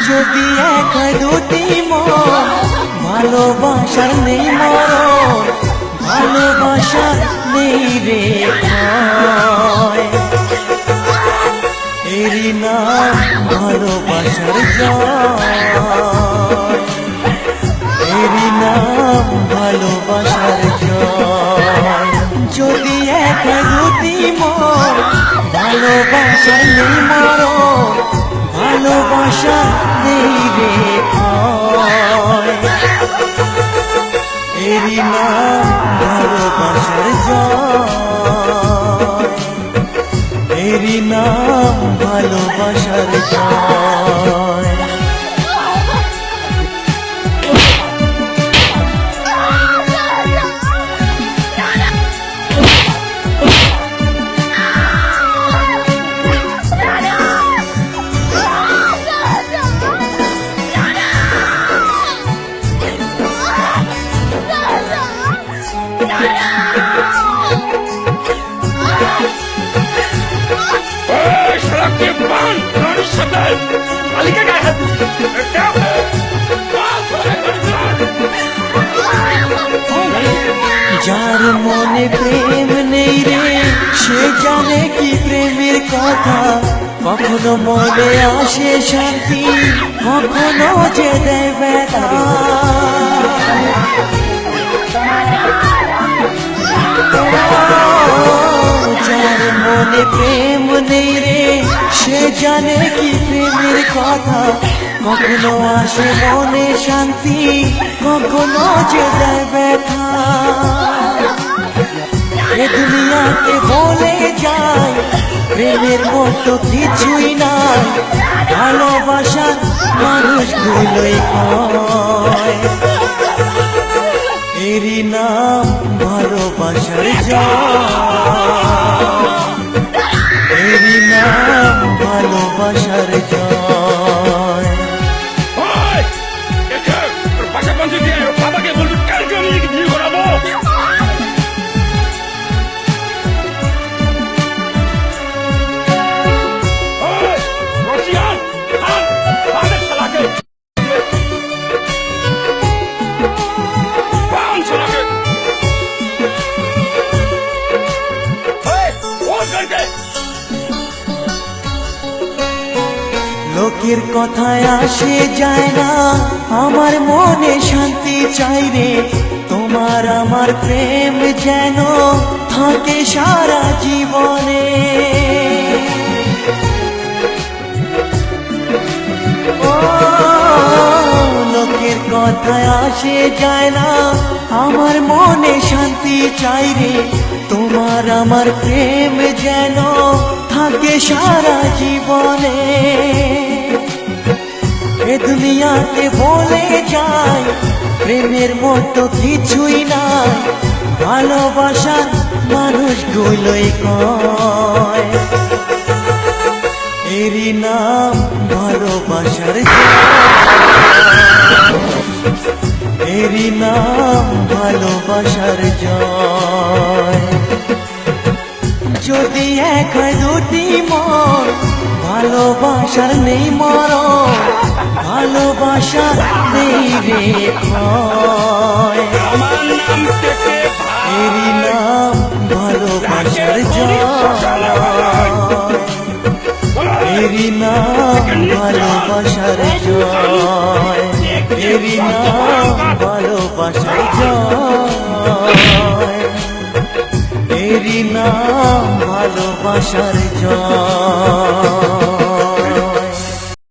যদি এক দুটি মন ভালোবাসার নেই মরণ, ভালোবাসার নেই রে ভয়, এরই নাম ভালোবাসার জয়, এরই নাম ভালোবাসার জয়। যদি এক দুটি মন ভালোবাসার নেই মরণ, ভালোবাসা নেই রে ভয়, এরই নাম ভালোবাসার জয়, এরই নাম ভালোবাসার জয়। যার মনে প্রেম নেই রে সে জানে কি প্রেমের কথা, কখনো মনে আসে শান্তি, কখনো যে দেয় ব্যথা। যার মনে প্রেম নেই রে সে জানে কি প্রেমের কথা, কখনো আসে মনে শান্তি, কখনো যে দেয় ব্যথা। এ দুনিয়াতে বলে যায় প্রেমের মতো কিছুই নাই, ভালোবাসার মানুষগুলোই কয়, এরই নাম ভালোবাসার জয়, এরই নাম ভালোবাসার জয়। লোকের কথায় আসে যায় না, আমার মনে শান্তি চাই রে, তোমার আমার প্রেম যেন থাকে সারা জীবনে। ও লোকের কথায় আসে যায় না, আমার মনে শান্তি চাই রে, তোমার আমার প্রেম যেন থাকে সারা জীবনে। এ দুনিয়াতে বলে যায় প্রেমের মতো কিছুই নাই, ভালোবাসার মানুষগুলোই কয়, এরই নাম ভালোবাসার জয়, এরই নাম ভালোবাসার জয়। যদি এক দুটি মন ভালোবাসার নেই মরণ, ভালোবাসার নেই রে ভয়, এরই নাম ভালোবাসার জয়, এরই নাম ভালোবাসার জয়, এরই নাম ভালোবাসার জয়, এরই নাম ভালোবাসার জয়।